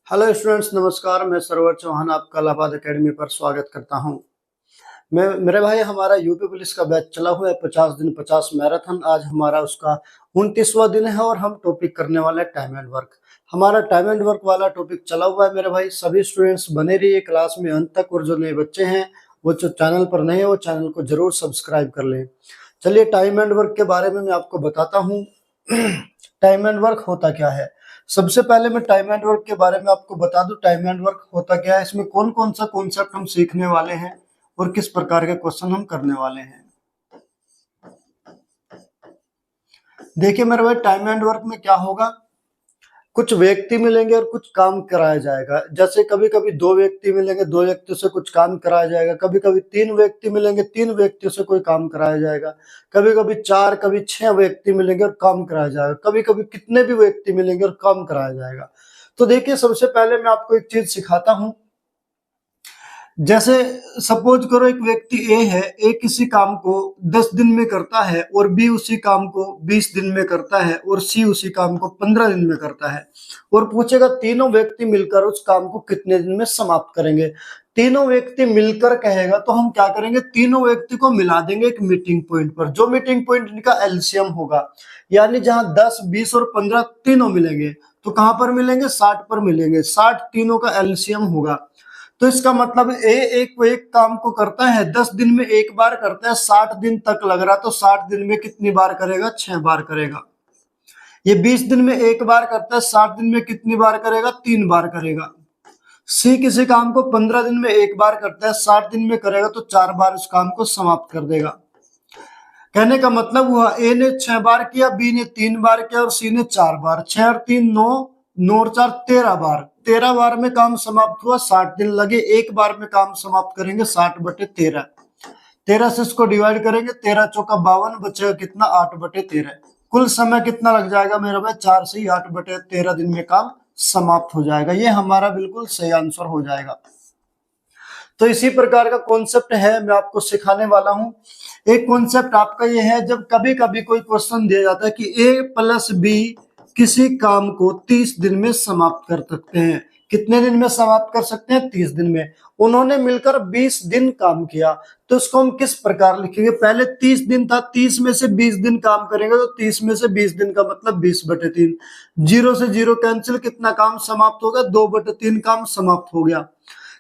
Hello students, नमस्कार। मैं server Chauhan आपका इलाहाबाद एकेडमी पर स्वागत करता हूं। मैं मेरे भाई, हमारा यूपी पुलिस का बैच चला हुआ है 50 दिन 50 मैराथन। आज हमारा उसका 29वां दिन है और हम टॉपिक करने वाले हैं टाइम एंड वर्क। हमारा टाइम एंड वर्क वाला टॉपिक चला हुआ है मेरे भाई। सभी स्टूडेंट्स बने रहिए क्लास में अंत तक, और जो नए बच्चे हैं वो जो चैनल पर नए हैं वो चैनल को जरूर सब्सक्राइब कर लें। चलिए, टाइम एंड वर्क के बारे में मैं आपको बताता हूँ। टाइम एंड वर्क होता क्या है। सबसे पहले मैं टाइम एंड वर्क के बारे में आपको बता दूं, टाइम एंड वर्क होता क्या है, इसमें कौन कौन सा कॉन्सेप्ट हम सीखने वाले हैं और किस प्रकार के क्वेश्चन हम करने वाले हैं। देखिए मेरे भाई, टाइम एंड वर्क में क्या होगा, कुछ व्यक्ति मिलेंगे और कुछ काम कराया जाएगा। जैसे कभी कभी 2 व्यक्ति मिलेंगे, 2 व्यक्तियों से कुछ काम कराया जाएगा। कभी कभी 3 व्यक्ति मिलेंगे, 3 व्यक्तियों से कोई काम कराया जाएगा। कभी कभी 4, कभी 6 व्यक्ति मिलेंगे और काम कराया जाएगा। कभी कभी कितने भी व्यक्ति मिलेंगे और काम कराया जाएगा। तो देखिए, सबसे पहले मैं आपको एक चीज सिखाता हूँ। जैसे सपोज करो, एक व्यक्ति ए है, ए किसी काम को 10 दिन में करता है, और बी उसी काम को 20 दिन में करता है, और सी उसी काम को 15 दिन में करता है। और पूछेगा तीनों व्यक्ति मिलकर उस काम को कितने दिन में समाप्त करेंगे। तीनों व्यक्ति मिलकर कहेगा तो हम क्या करेंगे, तीनों व्यक्ति को मिला देंगे एक मीटिंग पॉइंट पर। जो मीटिंग पॉइंट इनका एलसीएम होगा, यानी जहां 10, 20 और 15 तीनों मिलेंगे, तो कहां पर मिलेंगे, 60 पर मिलेंगे। 60 तीनों का एलसीएम होगा। तो इसका मतलब ए एक काम को करता है 10 दिन में एक बार करता है, 60 दिन तक लग रहा, तो 60 दिन में कितनी बार करेगा, 6 बार करेगा। ये 20 दिन में एक बार करता है, 60 दिन में कितनी बार करेगा, 3 बार करेगा। सी किसी काम को 15 दिन में एक बार करता है, 60 दिन में करेगा तो 4 बार उस काम को समाप्त कर देगा। कहने का मतलब हुआ, ए ने 6 बार किया, बी ने 3 बार किया और सी ने 4 बार। 6 और 3 9, 9 और 4 13 बार। 13 बार में काम समाप्त हुआ, 60 दिन लगे। एक बार में काम समाप्त करेंगे 60/13। 13 से इसको डिवाइड करेंगे, 13 चौका 52, बचेगा कितना, 8/13। कुल समय कितना लग जाएगा मेरा भाई, 4 से ही 8/13 दिन में काम समाप्त हो जाएगा। ये हमारा बिल्कुल सही आंसर हो जाएगा। तो इसी प्रकार का कॉन्सेप्ट है, मैं आपको सिखाने वाला हूं। एक कॉन्सेप्ट आपका ये है, जब कभी कभी कोई क्वेश्चन दिया जाता है कि ए प्लस बी किसी काम को 30 दिन में समाप्त कर सकते हैं। कितने दिन में समाप्त कर सकते हैं, 30 दिन में। उन्होंने मिलकर 20 दिन काम किया, तो इसको हम किस प्रकार लिखेंगे। पहले 30 दिन था, 30 में से 20 दिन काम करेंगे, तो 30 में से 20 दिन का मतलब 20/3। 0 से 0 कैंसिल, कितना काम समाप्त हो गया, 2/3 काम समाप्त हो गया।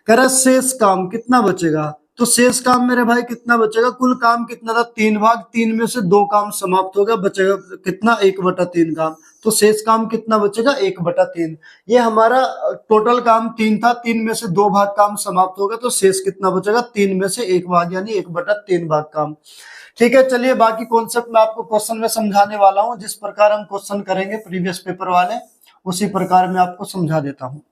कह रहा शेष काम कितना बचेगा, तो शेष काम मेरे भाई कितना बचेगा, कुल काम कितना था, 3 भाग, 3 में से 2 काम समाप्त हो गया, बचेगा कितना, 1/3 काम। तो शेष काम कितना बचेगा, 1/3। ये हमारा टोटल काम 3 था, 3 में से 2 भाग काम समाप्त हो गया, तो शेष कितना बचेगा, 3 में से 1 भाग, यानी 1/3 भाग काम। ठीक है, चलिए बाकी कॉन्सेप्ट मैं आपको क्वेश्चन में समझाने वाला हूँ। जिस प्रकार हम क्वेश्चन करेंगे प्रीवियस पेपर वाले, उसी प्रकार मैं आपको समझा देता हूँ।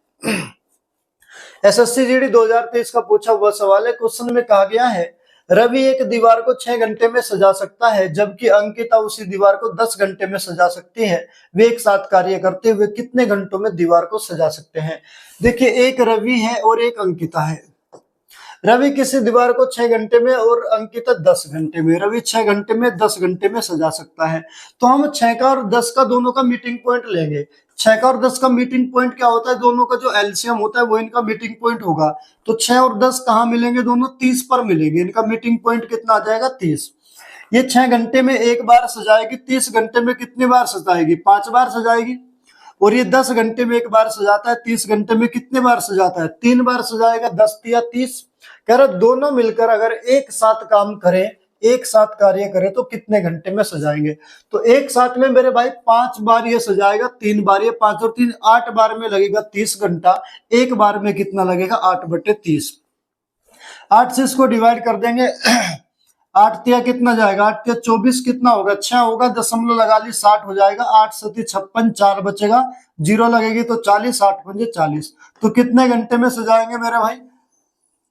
एसएससी जीडी 2023 का पूछा हुआ सवाल है। क्वेश्चन में कहा गया है, रवि एक दीवार को 6 घंटे में सजा सकता है, जबकि अंकिता उसी दीवार को 10 घंटे में सजा सकती है। वे एक साथ कार्य करते हुए कितने घंटों में दीवार को सजा सकते हैं। देखिए, एक रवि है और एक अंकिता है। रवि किसी दीवार को 6 घंटे में और अंकिता 10 घंटे में। रवि 6 घंटे में 10 घंटे में सजा सकता है। तो हम 6 का और 10 का दोनों का मीटिंग पॉइंट लेंगे। 6 का और 10 का मीटिंग पॉइंट क्या होता है, दोनों का जो एलसीएम होता है वो इनका मीटिंग पॉइंट होगा। तो 6 और 10 कहाँ मिलेंगे, दोनों 30 पर मिलेंगे। इनका मीटिंग पॉइंट कितना आ जाएगा, 30। ये 6 घंटे में एक बार सजाएगी, 30 घंटे में कितनी बार सजाएगी, 5 बार सजाएगी। और ये 10 घंटे में एक बार सजाता है, 30 घंटे में कितने बार सजाता है, 3 बार सजाएगा। 10 या 30। कह रहा दोनों मिलकर अगर एक साथ काम करें, एक साथ कार्य करें, तो कितने घंटे में सजाएंगे। तो एक साथ में मेरे भाई 5 बार ये सजाएगा, 3 बार ये, 5 और 3 8 बार में लगेगा 30 घंटा। एक बार में कितना लगेगा, 8/30। 8 से इसको डिवाइड कर देंगे। 8 तिया कितना जाएगा, 8 तिया 24, कितना होगा, 6 होगा, दशमलव लगा ली, 60 हो जाएगा। 8 सती 56, 4 बचेगा, 0 लगेगी तो 40, 8 पंजे 40। तो कितने घंटे में सजाएंगे मेरे भाई,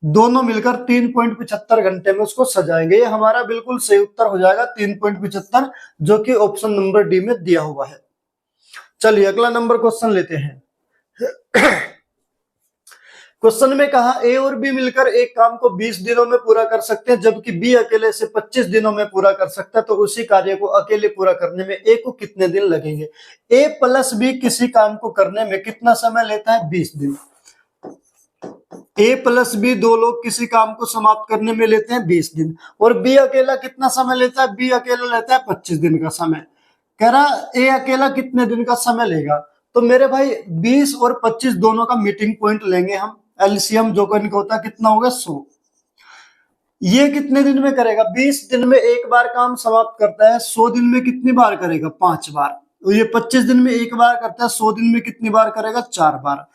दोनों मिलकर 3.75 घंटे में उसको सजाएंगे। ये हमारा बिल्कुल सही उत्तर हो जाएगा, 3.75, जो कि ऑप्शन नंबर डी में दिया हुआ है। चलिए अगला नंबर क्वेश्चन लेते हैं। क्वेश्चन में कहा ए और बी मिलकर एक काम को 20 दिनों में पूरा कर सकते हैं, जबकि बी अकेले से 25 दिनों में पूरा कर सकता है, तो उसी कार्य को अकेले पूरा करने में ए को कितने दिन लगेंगे। ए प्लस बी किसी काम को करने में कितना समय लेता है, 20 दिन। ए प्लस बी दो लोग किसी काम को समाप्त करने में लेते हैं 20 दिन, और बी अकेला कितना समय लेता है, बी अकेला लेता है 25 दिन का समय। कह रहा ए अकेला कितने दिन का समय लेगा, तो मेरे भाई 20 और 25 दोनों का मीटिंग पॉइंट लेंगे हम, एलसीएम जो का इनका होता है कितना होगा 100। ये कितने दिन में करेगा, 20 दिन में एक बार काम समाप्त करता है, 100 दिन में कितनी बार करेगा, 5 बार। तो ये 25 दिन में एक बार करता है, 100 दिन में कितनी बार करेगा, 4 बार।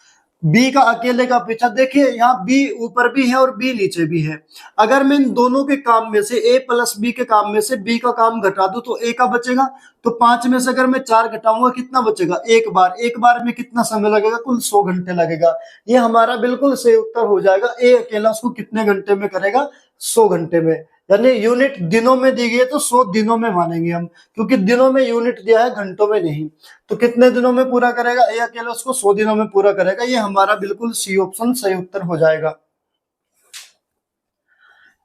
बी का अकेले का पीछा देखिए, यहाँ बी ऊपर भी है और बी नीचे भी है। अगर मैं इन दोनों के काम में से ए प्लस बी के काम में से बी का काम घटा दूं तो ए का बचेगा, तो 5 में से अगर मैं 4 घटाऊंगा कितना बचेगा, एक बार में कितना समय लगेगा, कुल 100 घंटे लगेगा। ये हमारा बिल्कुल सही उत्तर हो जाएगा, ए अकेला उसको कितने घंटे में करेगा, 100 घंटे में। यानी यूनिट दिनों में दी गई है तो 100 दिनों में मानेंगे हम, क्योंकि दिनों में यूनिट दिया है, घंटों में नहीं। तो कितने दिनों में पूरा करेगा, ए अकेला उसको 100 दिनों में पूरा करेगा। ये हमारा बिल्कुल सी ऑप्शन सही उत्तर हो जाएगा।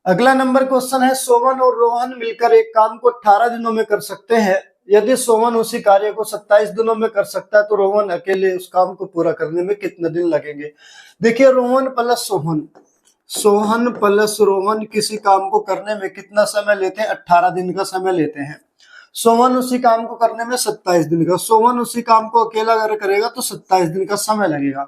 अगला नंबर क्वेश्चन है, सोवन और रोहन मिलकर एक काम को 18 दिनों में कर सकते हैं। यदि सोवन उसी कार्य को 27 दिनों में कर सकता है, तो रोहन अकेले उस काम को पूरा करने में कितने दिन लगेंगे। देखिए, रोहन प्लस सोहन, सोहन प्लस रोहन किसी काम को करने में कितना समय लेते हैं, 18 दिन का समय लेते हैं। सोहन उसी काम को करने में 27 दिन का, सोहन उसी काम को अकेला अगर करेगा तो 27 दिन का समय लगेगा।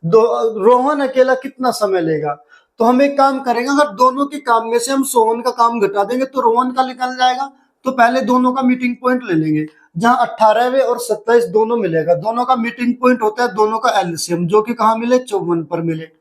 रोहन अकेला कितना समय लेगा, तो हम एक काम करेंगे, अगर दोनों के काम में से हम सोहन का काम घटा देंगे तो रोहन का निकल जाएगा। तो पहले दोनों का मीटिंग पॉइंट ले लेंगे, जहां 18वें और 27 दोनों मिलेगा, दोनों का मीटिंग पॉइंट होता है दोनों का एलसीएम, जो कि कहां मिले, 54 पर मिले।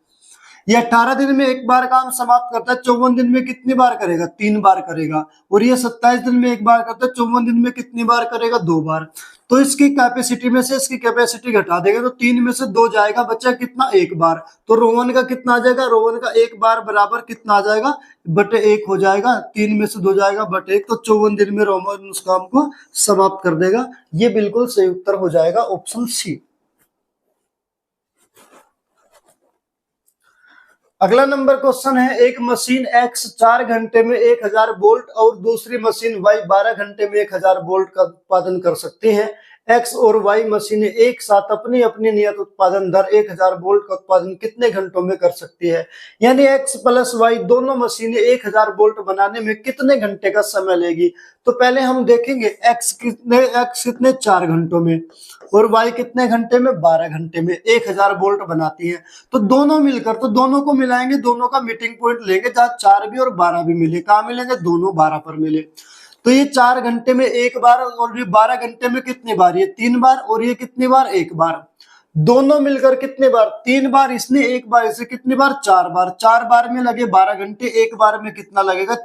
ये 18 दिन में एक बार काम समाप्त करता है, 54 दिन में कितनी बार करेगा, 3 बार करेगा। और ये 27 दिन में एक बार करता है, 54 दिन में कितनी बार करेगा, 2 बार। तो इसकी कैपेसिटी में से इसकी कैपेसिटी घटा देगा तो 3 में से 2 जाएगा, बचा कितना, 1 बार। तो रोहन का कितना आ जाएगा, रोहन का 1 बार बराबर कितना आ जाएगा, बटे 1 हो जाएगा। 3 में से 2 जाएगा बटे 1, तो 54 दिन में रोहन उस काम को समाप्त कर देगा। ये बिल्कुल सही उत्तर हो जाएगा, ऑप्शन सी। अगला नंबर क्वेश्चन है, एक मशीन X 4 घंटे में 1000 वोल्ट और दूसरी मशीन Y 12 घंटे में 1000 वोल्ट का उत्पादन कर सकती है। X और Y मशीनें एक साथ अपनी अपनी नियत उत्पादन दर 1000 वोल्ट का उत्पादन कितने घंटों में कर सकती है। यानी X प्लस Y दोनों मशीनें 1000 वोल्ट बनाने में कितने घंटे का समय लेगी। तो पहले हम देखेंगे X कितने 4 घंटों में और Y कितने घंटे में, 12 घंटे में 1000 वोल्ट बनाती है। तो दोनों मिलकर, तो दोनों को मिलाएंगे, दोनों का मीटिंग पॉइंट लेंगे, जहां 4 भी और 12 भी मिले, कहां मिलेंगे, दोनों 12 पर मिले। तो ये 4 घंटे में 1 बार और ये 12 घंटे में कितनी बार, ये 3 बार और ये कितनी बार, 1 बार। दोनों मिलकर कितने बार, 3 बार, इसने 1 बार, इसे कितनी बार, 4 बार। 4 बार में लगे 12 घंटे, 1 बार में कितना लगेगा,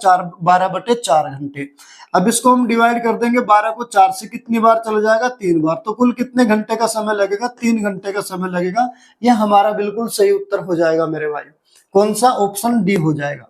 12 बटे 4 घंटे। अब इसको हम डिवाइड कर देंगे, 12 को 4 से कितनी बार चला जाएगा, 3 बार। तो कुल कितने घंटे का समय लगेगा, 3 घंटे का समय लगेगा। यह हमारा बिल्कुल सही उत्तर हो जाएगा मेरे भाई, कौन सा, ऑप्शन डी हो जाएगा।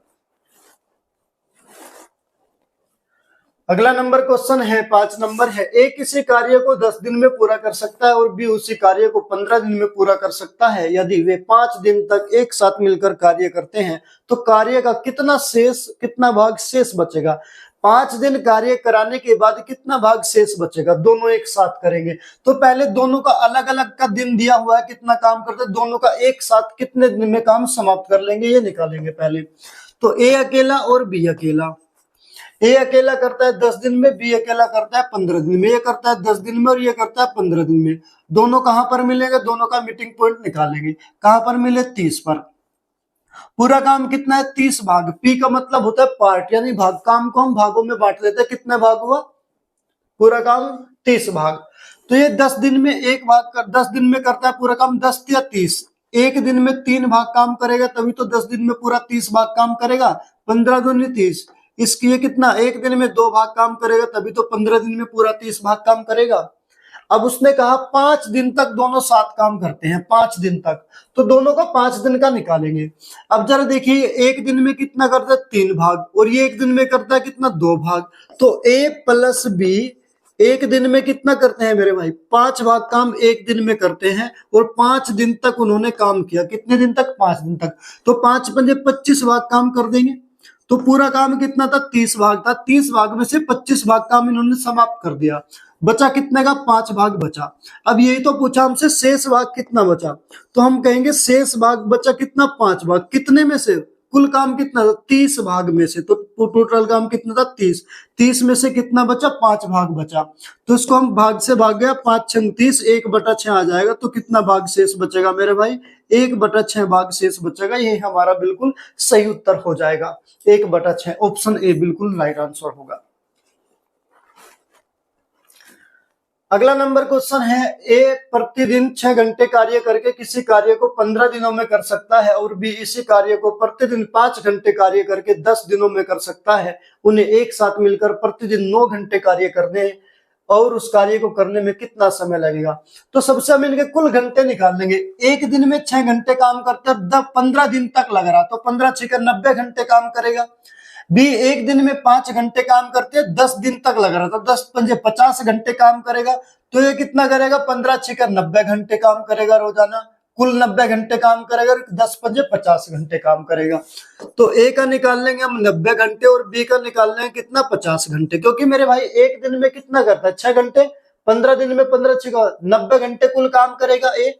अगला नंबर क्वेश्चन है, 5 नंबर है, ए किसी कार्य को 10 दिन में पूरा कर सकता है और बी उसी कार्य को 15 दिन में पूरा कर सकता है। यदि वे 5 दिन तक एक साथ मिलकर कार्य करते हैं तो कार्य का कितना भाग शेष बचेगा। 5 दिन कार्य कराने के बाद कितना भाग शेष बचेगा, दोनों एक साथ करेंगे। तो पहले दोनों का अलग अलग का दिन दिया हुआ है, कितना काम करते हैं, दोनों का एक साथ कितने दिन में काम समाप्त कर लेंगे, ये निकालेंगे पहले। तो ए अकेला और बी अकेला, ए अकेला करता है 10 दिन में, बी अकेला करता है 15 दिन में। ये करता है 10 दिन में और ये करता है 15 दिन में। दोनों कहां पर मिलेंगे, दोनों का मीटिंग पॉइंट निकालेंगे, कहां पर मिले, 30 पर। पूरा काम कितना है, 30 भाग। पी का मतलब होता है पार्ट, यानी भाग, काम को हम भागों में बांट लेते हैं। कितने भाग हुआ, पूरा काम 30 भाग। तो ये 10 दिन में एक भाग कर, 10 दिन में करता है पूरा काम 10 या 30। एक दिन में 3 भाग काम करेगा, तभी तो 10 दिन में पूरा 30 भाग काम करेगा। 15 दूनी 30, इसकी ये कितना, एक दिन में 2 भाग काम करेगा, तभी तो 15 दिन में पूरा 30 भाग काम करेगा। अब उसने कहा 5 दिन तक दोनों साथ काम करते हैं, 5 दिन तक, तो दोनों का 5 दिन का निकालेंगे। अब जरा देखिए, एक दिन में कितना करता है, 3 भाग, और ये एक दिन में करता है कितना, 2 भाग। तो ए प्लस बी एक दिन में कितना करते हैं मेरे भाई, 5 भाग काम एक दिन में करते हैं, और 5 दिन तक उन्होंने काम किया। कितने दिन तक, 5 दिन तक। तो 5 पंजे 25 भाग काम कर देंगे। तो पूरा काम कितना था, 30 भाग था। 30 भाग में से 25 भाग काम इन्होंने समाप्त कर दिया। बचा कितने का, 5 भाग बचा। अब यही तो पूछा हमसे, शेष भाग कितना बचा। तो हम कहेंगे शेष भाग बचा कितना, 5 भाग। कितने में से, कुल काम कितना था, 30 भाग में से। तो टोटल काम कितना था, 30। 30 में से कितना बचा, 5 भाग बचा। तो इसको हम भाग से भाग गया, 5 छंग 30, 1/6 आ जाएगा। तो कितना भाग शेष बचेगा मेरे भाई, 1/6 भाग शेष बचेगा। यही हमारा बिल्कुल सही उत्तर हो जाएगा, 1/6। ऑप्शन ए बिल्कुल राइट आंसर होगा। अगला नंबर क्वेश्चन है, ए प्रतिदिन 6 घंटे कार्य करके किसी कार्य को 15 दिनों में कर सकता है, और बी इसी कार्य को प्रतिदिन 5 घंटे कार्य करके 10 दिनों में कर सकता है। उन्हें एक साथ मिलकर प्रतिदिन 9 घंटे कार्य करने और उस कार्य को करने में कितना समय लगेगा। तो सबसे मिलकर कुल घंटे निकाल लेंगे। एक दिन में 6 घंटे काम करते हैं, 15 दिन तक लग रहा, तो 15 6 90 घंटे काम करेगा। बी एक दिन में 5 घंटे काम करते हैं, 10 दिन तक लग रहा था, 10 पंजे 50 घंटे काम करेगा। तो ये कितना करेगा, 15 6 90 घंटे काम करेगा रोजाना, कुल 90 घंटे काम करेगा, 10 पंजे 50 घंटे काम करेगा। तो ए का निकाल लेंगे हम 90 घंटे, और बी का निकाल लेंगे कितना, 50 घंटे। क्योंकि मेरे भाई एक दिन में कितना करता है, 6 घंटे, 15 दिन में 15 6 90 घंटे कुल काम करेगा ए।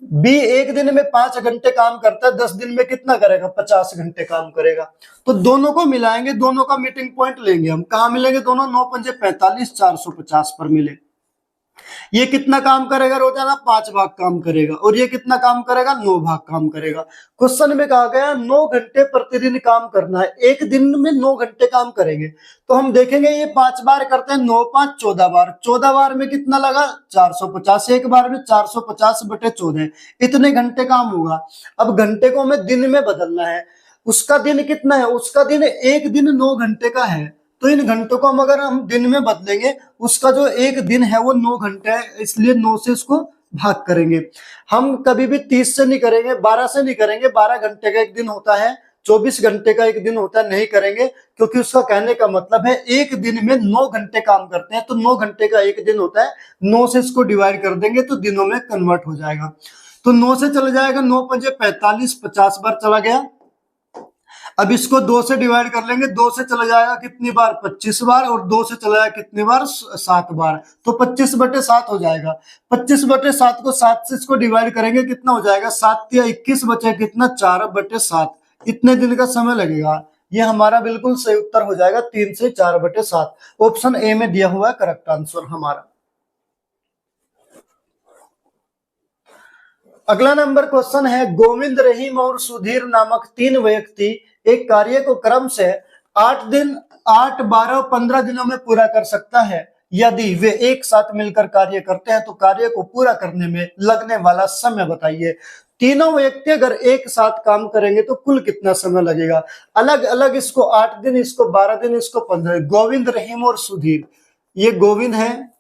बी एक दिन में 5 घंटे काम करता है, 10 दिन में कितना करेगा, 50 घंटे काम करेगा। तो दोनों को मिलाएंगे, दोनों का मीटिंग पॉइंट लेंगे हम। कहां मिलेंगे दोनों, 9 पंजे 45, 450 पर मिले। ये कितना काम करेगा रोजाना, 5 भाग काम करेगा, और ये कितना काम करेगा, 9 भाग काम करेगा। क्वेश्चन में कहा गया 9 घंटे प्रतिदिन काम करना है, एक दिन में 9 घंटे काम करेंगे। तो हम देखेंगे ये 5 बार करते हैं, 9 5 14 बार, 14 बार में कितना लगा, 450। एक बार में 450/14, इतने घंटे काम होगा। अब घंटे को हमें दिन में बदलना है। उसका दिन कितना है, उसका दिन एक दिन 9 घंटे का है। तो इन घंटों को हम अगर हम दिन में बदलेंगे, उसका जो एक दिन है वो 9 घंटे है, इसलिए 9 से इसको भाग करेंगे। हम कभी भी 30 से नहीं करेंगे, 12 से नहीं करेंगे। 12 घंटे का एक दिन होता है, 24 घंटे का एक दिन होता है, नहीं करेंगे। क्योंकि उसका कहने का मतलब है एक दिन में 9 घंटे काम करते हैं, तो 9 घंटे का एक दिन होता है। 9 से इसको डिवाइड कर देंगे तो दिनों में कन्वर्ट हो जाएगा। तो 9 से चला जाएगा, 9 पंजे 45, 50 बार चला गया। अब इसको 2 से डिवाइड कर लेंगे, 2 से चला जाएगा कितनी बार, 25 बार, और 2 से चला जाएगा कितनी बार, 7 बार। तो 25/7 हो जाएगा। 25/7 को 7 से इसको डिवाइड करेंगे, कितना हो जाएगा, 7 या 21 बचे कितना, 4/7। इतने दिन का समय लगेगा। ये हमारा बिल्कुल सही उत्तर हो जाएगा, 3 से 4/7। ऑप्शन ए में दिया हुआ है करेक्ट आंसर हमारा। अगला नंबर क्वेश्चन है, गोविंद, रहीम और सुधीर नामक 3 व्यक्ति एक कार्य को क्रम से 8 दिन, 8 12 और 15 दिनों में पूरा कर सकता है। यदि वे एक साथ मिलकर कार्य करते हैं तो कार्य को पूरा करने में लगने वाला समय बताइए। तीनों व्यक्ति अगर एक साथ काम करेंगे तो कुल कितना समय लगेगा। अलग अलग इसको 8 दिन, इसको 12 दिन, इसको 15 दिन। गोविंद, रहीम और सुधीर, ये गोविंद है,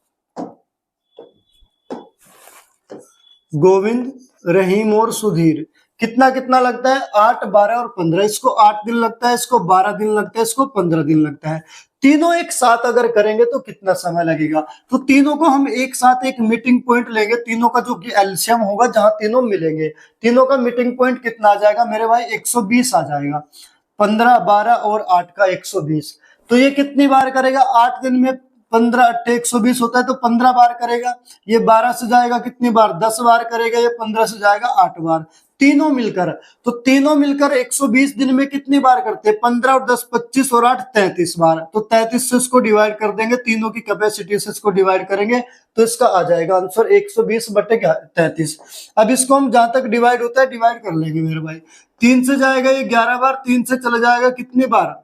गोविंद, रहीम और सुधीर। कितना कितना लगता है, 8 12 और 15। इसको 8 दिन लगता है, इसको 12 दिन लगता है, इसको 15 दिन लगता है। तीनों एक साथ अगर करेंगे तो कितना समय लगेगा। तो तीनों को हम एक साथ एक मीटिंग पॉइंट लेंगे, तीनों का जो कि एलसीएम होगा, जहां तीनों मिलेंगे, तीनों का मीटिंग पॉइंट कितना आ जाएगा मेरे भाई, 120 आ जाएगा। 15 12 और 8 का 120। तो ये कितनी बार करेगा, 8 दिन में 15 8 120 होता है, तो 15 बार करेगा। ये 12 से जाएगा कितनी बार, 10 बार करेगा। ये 15 से जाएगा 8 बार, तीनों मिलकर। तो तीनों मिलकर 120 दिन में कितनी बार करते हैं, 15 और 10 25 और 8 33 बार। तो 33 से इसको डिवाइड कर देंगे, तीनों की कैपेसिटी से इसको डिवाइड करेंगे, तो इसका आ जाएगा आंसर 120/33। अब इसको हम जहां तक डिवाइड होता है डिवाइड कर लेंगे मेरे भाई। 3 से जाएगा ये 11 बार, 3 से चला जाएगा कितनी बार,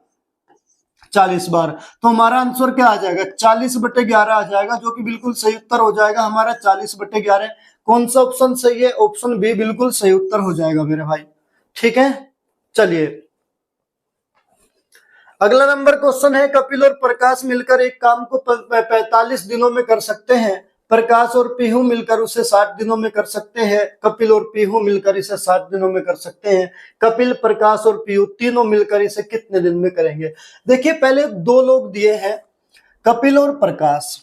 40 बार। तो हमारा आंसर क्या आ जाएगा, 40/11 आ जाएगा, जो कि बिल्कुल सही उत्तर हो जाएगा हमारा 40/11। कौन सा ऑप्शन सही है, ऑप्शन बी बिल्कुल सही उत्तर हो जाएगा मेरे भाई। ठीक है, चलिए अगला नंबर क्वेश्चन है, कपिल और प्रकाश मिलकर एक काम को 45 दिनों में कर सकते हैं। प्रकाश और पीहू मिलकर उसे 60 दिनों में कर सकते हैं। कपिल और पीहू मिलकर इसे 60 दिनों में कर सकते हैं। कपिल, प्रकाश और पीहू तीनों मिलकर इसे कितने दिन में करेंगे। देखिए पहले 2 लोग दिए हैं, कपिल और प्रकाश।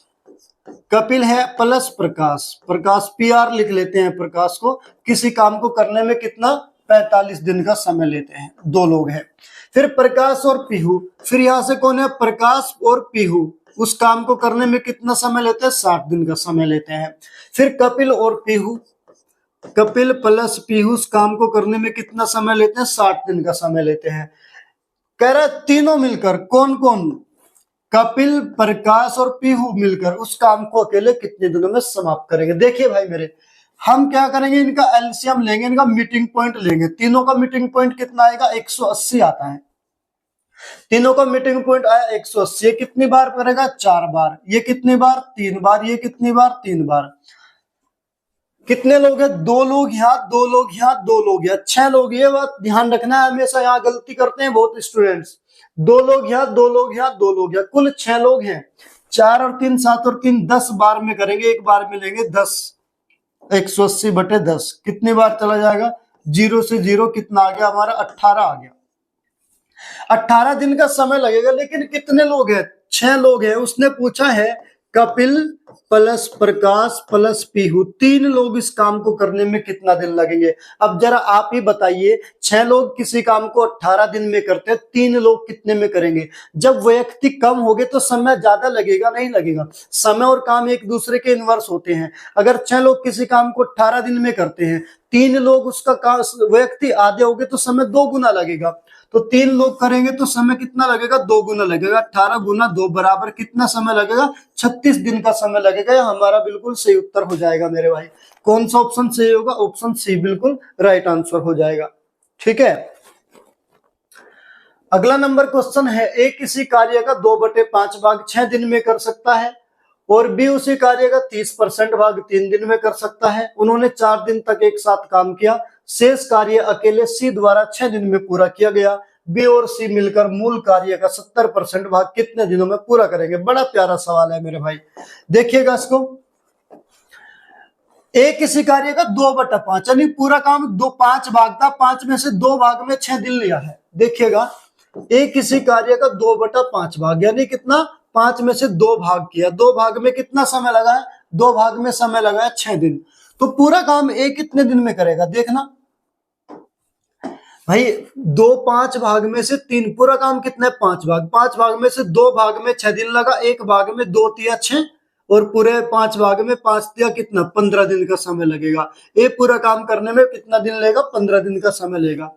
कपिल है प्लस प्रकाश, प्रकाश PR लिख लेते हैं प्रकाश को, किसी काम को करने में कितना 45 दिन का समय लेते हैं, दो लोग हैं। फिर प्रकाश और पीहू, फिर यहां से कौन है प्रकाश और पीहू, उस काम को करने में कितना समय लेते हैं 60 दिन का समय लेते हैं। फिर कपिल और पीहू, कपिल प्लस पीहू उस काम को करने में कितना समय लेते हैं 60 दिन का समय लेते हैं। कह रहा है तीनों मिलकर, कौन कौन, कपिल प्रकाश और पीहू मिलकर उस काम को अकेले कितने दिनों में समाप्त करेंगे। देखिए भाई मेरे, हम क्या करेंगे, इनका एलसीएम लेंगे, इनका मीटिंग पॉइंट लेंगे। तीनों का मीटिंग पॉइंट कितना आएगा 180 आता है, तीनों का मीटिंग पॉइंट आया 180। ये कितनी बार करेगा 4 बार, ये कितनी बार 3 बार, ये कितनी बार 3 बार। कितने लोग हैं, 2 लोग यहाँ, 2 लोग यहाँ, 2 लोग यहाँ, 6 लोग। ये बात ध्यान रखना है, हमेशा यहाँ गलती करते हैं बहुत स्टूडेंट्स। 2 लोग यहाँ, 2 लोग यहाँ, 2 लोग यहाँ, कुल 6 लोग हैं। 4 और 3 7 और 3 10 बार में करेंगे, एक बार में लेंगे 10, 180/10 कितनी बार चला जाएगा, 0 से 0 कितना आ गया हमारा 18 आ गया। 18 दिन का समय लगेगा, लेकिन कितने लोग हैं 6 लोग हैं। उसने पूछा है कपिल प्लस प्रकाश प्लस पीहू, 3 लोग इस काम को करने में कितना दिन लगेंगे। अब जरा आप ही बताइए, 6 लोग किसी काम को 18 दिन में करते हैं, 3 लोग कितने में करेंगे। जब व्यक्ति कम होंगे तो समय ज्यादा लगेगा, नहीं लगेगा। समय और काम एक दूसरे के इनवर्स होते हैं। अगर 6 लोग किसी काम को 18 दिन में करते हैं, 3 लोग उसका काम, व्यक्ति आधे होंगे तो समय 2 गुना लगेगा। तो 3 लोग करेंगे तो समय कितना लगेगा 2 गुना लगेगा। 18 गुना 2 बराबर कितना समय लगेगा 36 दिन का समय लगेगा। यह हमारा बिल्कुल सही उत्तर हो जाएगा मेरे भाई। कौन सा ऑप्शन सही होगा, ऑप्शन सी बिल्कुल राइट आंसर हो जाएगा। ठीक है, अगला नंबर क्वेश्चन है, ए किसी कार्य का 2/5 भाग 6 दिन में कर सकता है और बी उसी कार्य का 30% भाग 3 दिन में कर सकता है। उन्होंने 4 दिन तक एक साथ काम किया, शेष कार्य अकेले सी द्वारा 6 दिन में पूरा किया गया। बी और सी मिलकर मूल कार्य का 70% भाग कितने दिनों में पूरा करेंगे। बड़ा प्यारा सवाल है मेरे भाई, देखिएगा इसको। ए किसी कार्य का 2/5 यानी पूरा काम 5 भाग था, 5 में से 2 भाग में 6 दिन लिया है। देखिएगा, ए किसी कार्य का 2/5 भाग यानी कितना 5 में से 2 भाग किया, 2 भाग में कितना समय लगा है, 2 भाग में समय लगा है 6 दिन। तो पूरा काम ए कितने दिन में करेगा, देखना भाई। 2 5 भाग में से 3, पूरा काम कितना है 5 भाग, 5 भाग में से 2 भाग में 6 दिन लगा, एक भाग में 2 तिया 6 और पूरे 5 भाग में 5 तिया कितना 15 दिन का समय लगेगा। ये पूरा काम करने में कितना दिन लेगा 15 दिन का समय लेगा।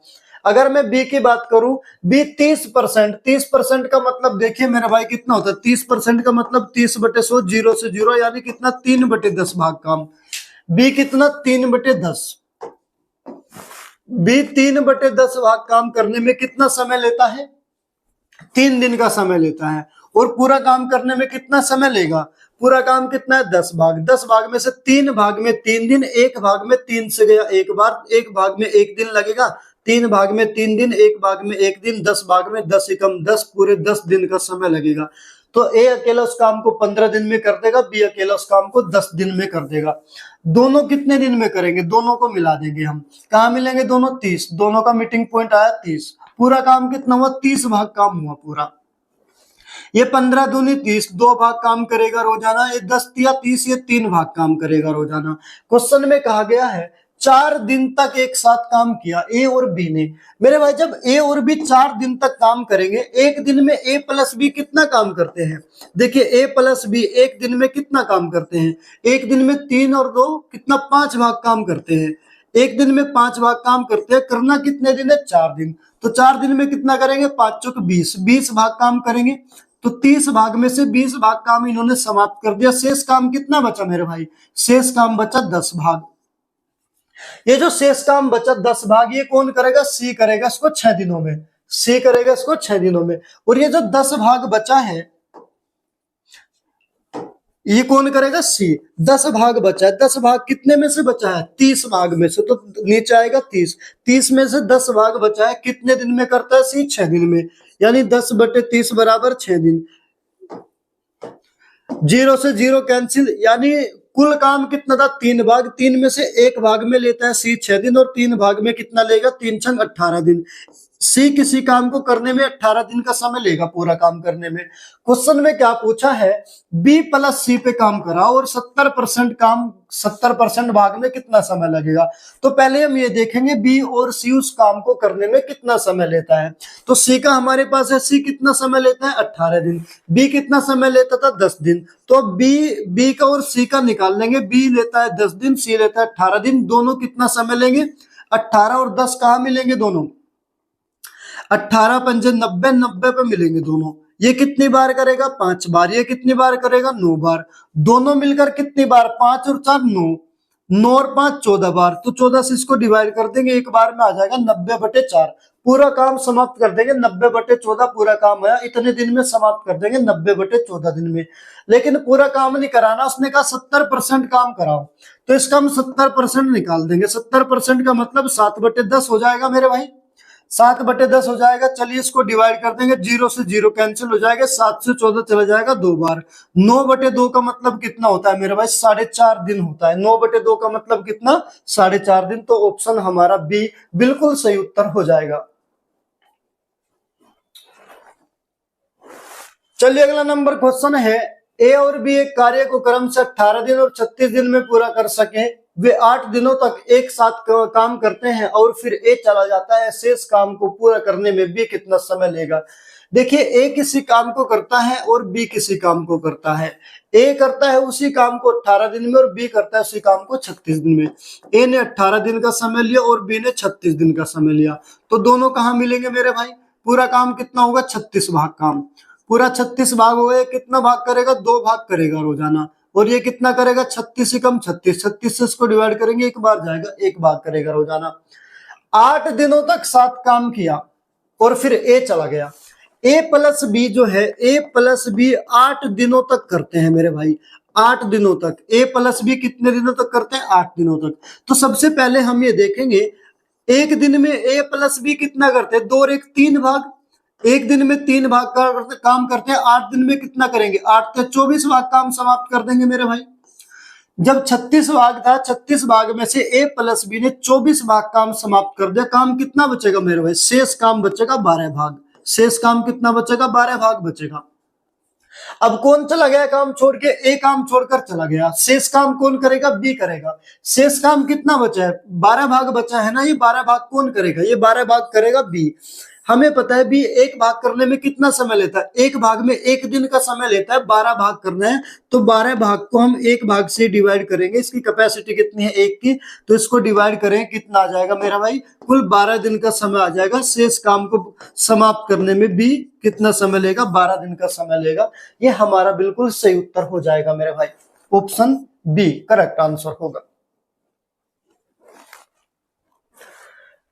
अगर मैं बी की बात करूं, बी 30% का मतलब देखिए मेरे भाई कितना होता है 30% का मतलब 30/100, 0 से 0 यानी कितना 3/10 भाग काम। बी कितना 3/10, बी 3/10 भाग काम करने में कितना समय लेता है 3 दिन का समय लेता है। और पूरा काम करने में कितना समय लेगा, पूरा काम कितना है 10 भाग, 10 भाग में से 3 भाग में 3 दिन, एक भाग में 3 से गया एक बार, एक भाग में 1 दिन लगेगा, 3 भाग में 3 दिन, एक भाग में 1 दिन, 10 भाग में 10 एकम 10, पूरे 10 दिन का समय लगेगा। तो ए अकेला उस काम को 15 दिन में कर देगा, बी अकेला उस काम को 10 दिन में कर देगा। दोनों कितने दिन में करेंगे, दोनों को मिला देंगे हम, कहाँ मिलेंगे दोनों 30, दोनों का मीटिंग पॉइंट आया 30। पूरा काम कितना हुआ 30 भाग काम हुआ पूरा। ये 15 दूनी 30, 2 भाग काम करेगा रोजाना, ये 10 तिया 30, ये 3 भाग काम करेगा रोजाना। क्वेश्चन में कहा गया है 4 दिन तक एक साथ काम किया ए और बी ने। मेरे भाई जब ए और बी 4 दिन तक काम करेंगे, एक दिन में ए प्लस बी कितना काम करते हैं, देखिए ए प्लस बी एक दिन में कितना काम करते हैं, एक दिन में 3 और 2 कितना 5 भाग काम करते हैं। एक दिन में 5 भाग काम करते हैं, करना कितने दिन है 4 दिन। तो 4 दिन में कितना करेंगे 5 चौक 20, 20 भाग काम करेंगे। तो 30 भाग में से 20 भाग काम इन्होंने समाप्त कर दिया, शेष काम कितना बचा मेरे भाई, शेष काम बचा 10 भाग। ये जो शेष काम बचा 10 भाग ये कौन करेगा, सी करेगा इसको 6 दिनों में, सी करेगा इसको 6 दिनों में। और ये जो 10 भाग बचा है ये कौन करेगा, सी। 10 भाग बचा है, 10 भाग कितने में से बचा है 30 भाग में से, तो नीचे आएगा 30, 30 में से 10 भाग बचा है, कितने दिन में करता है सी 6 दिन में, यानी 10/30 बराबर 6 दिन। 0 से 0 कैंसिल, यानी कुल काम कितना था 3 भाग, 3 में से 1 भाग में लेता है सी 6 दिन और 3 भाग में कितना लेगा 3 छंग 18 दिन। सी किसी काम को करने में 18 दिन का समय लेगा पूरा काम करने में। क्वेश्चन में क्या पूछा है, बी प्लस सी पे काम कराओ और 70% भाग में कितना समय लगेगा। तो पहले हम ये देखेंगे बी और सी उस काम को करने में कितना समय लेता है। तो सी का हमारे पास है, सी कितना समय लेता है 18 दिन, बी कितना समय लेता था 10 दिन। तो अब बी का और सी का निकाल लेंगे, बी लेता है 10 दिन, सी लेता है 18 दिन, दोनों कितना समय लेंगे 18 और 10 कहाँ मिलेंगे दोनों, 18 पंजे 90, 90 पे मिलेंगे दोनों। ये कितनी बार करेगा 5 बार, ये कितनी बार करेगा 9 बार, दोनों मिलकर कितनी बार 5 और 4 9, 9 और 5 14 बार। तो 14 से इसको डिवाइड कर देंगे, एक बार में आ जाएगा 90/4, पूरा काम समाप्त कर देंगे 90/14, पूरा काम है इतने दिन में समाप्त कर देंगे 90/14 दिन में। लेकिन पूरा काम नहीं कराना, उसने कहा 70% काम कराओ, तो इसका हम 70% निकाल देंगे। 70% का मतलब 7/10 हो जाएगा मेरे भाई, 7/10 हो जाएगा। चलिए इसको डिवाइड कर देंगे, 0 से 0 कैंसिल हो जाएगा, 7 से 14 चला जाएगा 2 बार। 9/2 का मतलब कितना होता है मेरे भाई 4.5 दिन होता है। 9/2 का मतलब कितना 4.5 दिन। तो ऑप्शन हमारा बी बिल्कुल सही उत्तर हो जाएगा। चलिए अगला नंबर क्वेश्चन है, ए और बी एक कार्य को क्रम से 18 दिन और 36 दिन में पूरा कर सके, वे 8 दिनों तक एक साथ काम करते हैं और फिर ए चला जाता है, शेष काम को पूरा करने में बी कितना समय लेगा। देखिए ए किसी काम को करता है और बी किसी काम को करता है। ए करता है उसी काम को 18 दिन में और बी करता है उसी काम को 36 दिन में। ए ने 18 दिन का समय लिया और बी ने 36 दिन का समय लिया, तो दोनों कहाँ मिलेंगे मेरे भाई, पूरा काम कितना होगा 36 भाग काम, पूरा 36 भाग हो गए, कितना भाग करेगा 2 भाग करेगा रोजाना, और ये कितना करेगा 36 से कम 36, 36 से इसको डिवाइड करेंगे एक बार जाएगा, 1 भाग करेगा रोजाना। 8 दिनों तक 7 काम किया और फिर ए चला गया। ए प्लस बी जो है, ए प्लस बी 8 दिनों तक करते हैं मेरे भाई, 8 दिनों तक। ए प्लस बी कितने दिनों तक करते हैं 8 दिनों तक। तो सबसे पहले हम ये देखेंगे एक दिन में ए प्लस बी कितना करते हैं, 2 और 1 3 भाग, एक दिन में 3 भाग का काम करते हैं, 8 दिन में कितना करेंगे 8 से 24 भाग काम समाप्त कर देंगे मेरे भाई। जब 36 भाग था, 36 भाग में से ए प्लस बी ने 24 भाग काम समाप्त कर दिया, काम कितना बचेगा मेरे भाई, शेष काम बचेगा 12 भाग, शेष काम कितना बचेगा 12 भाग बचेगा। अब कौन चला गया काम छोड़ के, ए काम छोड़कर चला गया, शेष काम कौन करेगा बी करेगा। शेष काम कितना बचा है 12 भाग बचा है ना, ये 12 भाग कौन करेगा, ये 12 भाग करेगा बी। हमें पता है बी एक भाग करने में कितना समय लेता है, एक भाग में 1 दिन का समय लेता है, 12 भाग करना है तो 12 भाग को हम 1 भाग से डिवाइड करेंगे, इसकी कैपेसिटी कितनी है 1 की, तो इसको डिवाइड करें कितना आ जाएगा मेरा भाई, कुल 12 दिन का समय आ जाएगा। शेष काम को समाप्त करने में बी कितना समय लेगा 12 दिन का समय लेगा। ये हमारा बिल्कुल सही उत्तर हो जाएगा मेरे भाई, ऑप्शन बी करेक्ट आंसर होगा।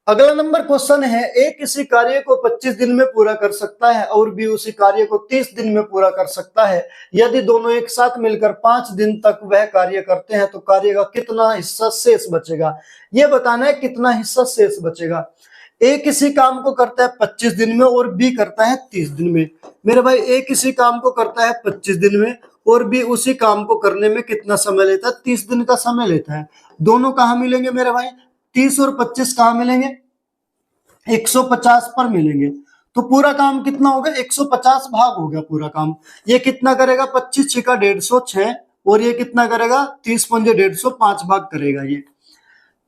अगला नंबर क्वेश्चन है, ए किसी कार्य को 25 दिन में पूरा कर सकता है और बी उसी कार्य को 30 दिन में पूरा कर सकता है। यदि दोनों एक साथ मिलकर 5 दिन तक वह कार्य करते हैं तो कार्य का कितना हिस्सा शेष बचेगा, यह बताना है कितना हिस्सा शेष बचेगा। ए किसी काम को करता है 25 दिन में और बी करता है 30 दिन में। मेरे भाई ए किसी काम को करता है 25 दिन में और बी उसी काम को करने में कितना समय लेता है 30 दिन का समय लेता है। दोनों कहाँ मिलेंगे मेरे भाई, 30 और 25 कहाँ मिलेंगे 150 पर मिलेंगे। तो पूरा काम कितना होगा 150 भाग हो गया पूरा काम। ये कितना करेगा 25 6 का 150 6, और ये कितना करेगा 30 पंजे 150 5 भाग करेगा। ये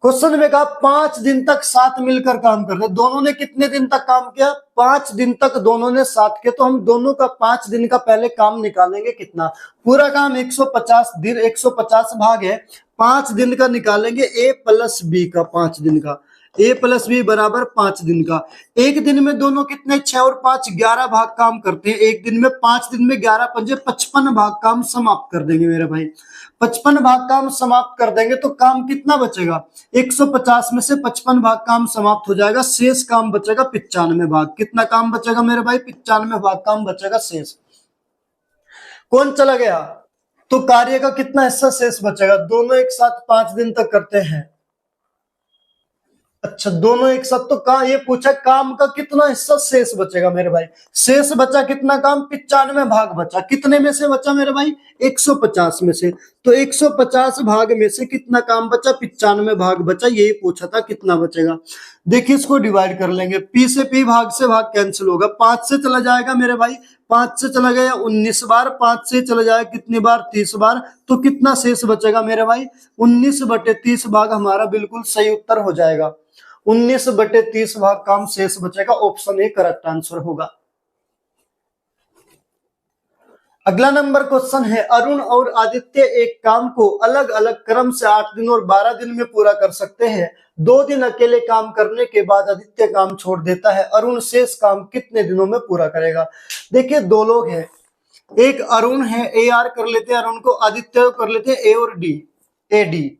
क्वेश्चन में कहा 5 दिन तक साथ मिलकर काम कर रहे, दोनों ने कितने दिन तक काम किया 5 दिन तक दोनों ने साथ किया। तो हम दोनों का 5 दिन का पहले काम निकालेंगे कितना, पूरा काम 150 दिन 150 भाग है, 5 दिन का निकालेंगे ए प्लस बी का, 5 दिन का ए प्लस बी बराबर 5 दिन का। एक दिन में दोनों कितने 6 और 5 11 भाग काम करते हैं, एक दिन में 5 दिन में 11 पंजे 55 भाग काम समाप्त कर देंगे मेरे भाई। 55 भाग काम समाप्त कर देंगे तो काम कितना बचेगा 150 में से 55 भाग काम समाप्त हो जाएगा, शेष काम बचेगा 95 भाग। कितना काम बचेगा मेरे भाई 95 भाग काम बचेगा शेष। कौन चला गया तो कार्य का कितना हिस्सा शेष बचेगा, दोनों एक साथ 5 दिन तक करते हैं। अच्छा, दोनों एक साथ। तो कहा ये पूछा काम का कितना हिस्सा शेष बचेगा मेरे भाई। शेष बचा कितना काम, 95 भाग बचा। कितने में से बचा मेरे भाई, 150 में से। तो 150 भाग में से कितना काम बचा, 95 भाग बचा। यही पूछा था कितना बचेगा। देखिए इसको डिवाइड कर लेंगे, पी से पी, भाग से भाग कैंसिल होगा, 5 से चला जाएगा मेरे भाई, 5 से चला गया 19 बार, 5 से चला जाएगा कितनी बार, 30 बार। तो कितना शेष बचेगा मेरे भाई, 19/30 भाग हमारा बिल्कुल सही उत्तर हो जाएगा। 19/30 भाग काम शेष बचेगा। ऑप्शन ए करेक्ट आंसर होगा। अगला नंबर क्वेश्चन है, अरुण और आदित्य एक काम को अलग अलग क्रम से 8 दिन और 12 दिन में पूरा कर सकते हैं। 2 दिन अकेले काम करने के बाद आदित्य काम छोड़ देता है। अरुण शेष काम कितने दिनों में पूरा करेगा। देखिए दो लोग हैं, एक अरुण है, ए आर कर लेते हैं अरुण को, आदित्य को कर लेते हैं ए और डी, ए डी।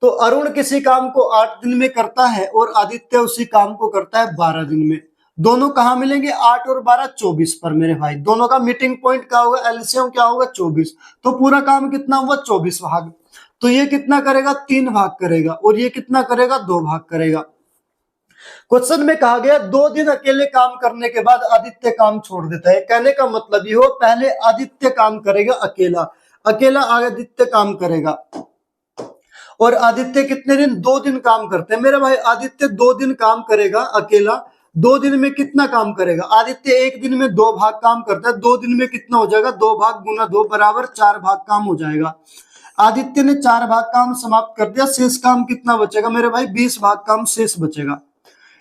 तो अरुण किसी काम को 8 दिन में करता है और आदित्य उसी काम को करता है 12 दिन में। दोनों कहां मिलेंगे, 8 और 12 24 पर मेरे भाई। दोनों का मीटिंग पॉइंट क्या होगा, एलसीएम क्या होगा, 24। तो पूरा काम कितना हुआ, 24 भाग। तो ये कितना करेगा, 3 भाग करेगा, और ये कितना करेगा, 2 भाग करेगा। क्वेश्चन में कहा गया 2 दिन अकेले काम करने के बाद आदित्य काम छोड़ देता है। कहने का मतलब ये हो, पहले आदित्य काम करेगा अकेला, अकेला आदित्य काम करेगा। और आदित्य कितने दिन, 2 दिन काम करते हैं मेरे भाई। आदित्य 2 दिन काम करेगा अकेला। 2 दिन में कितना काम करेगा, आदित्य 1 दिन में 2 भाग काम करता है। 2 दिन में कितना हो जाएगा, 2 भाग गुना 2 बराबर 4 भाग काम हो जाएगा। आदित्य ने 4 भाग काम समाप्त कर दिया। शेष काम कितना बचेगा मेरे भाई, 20 भाग काम शेष बचेगा।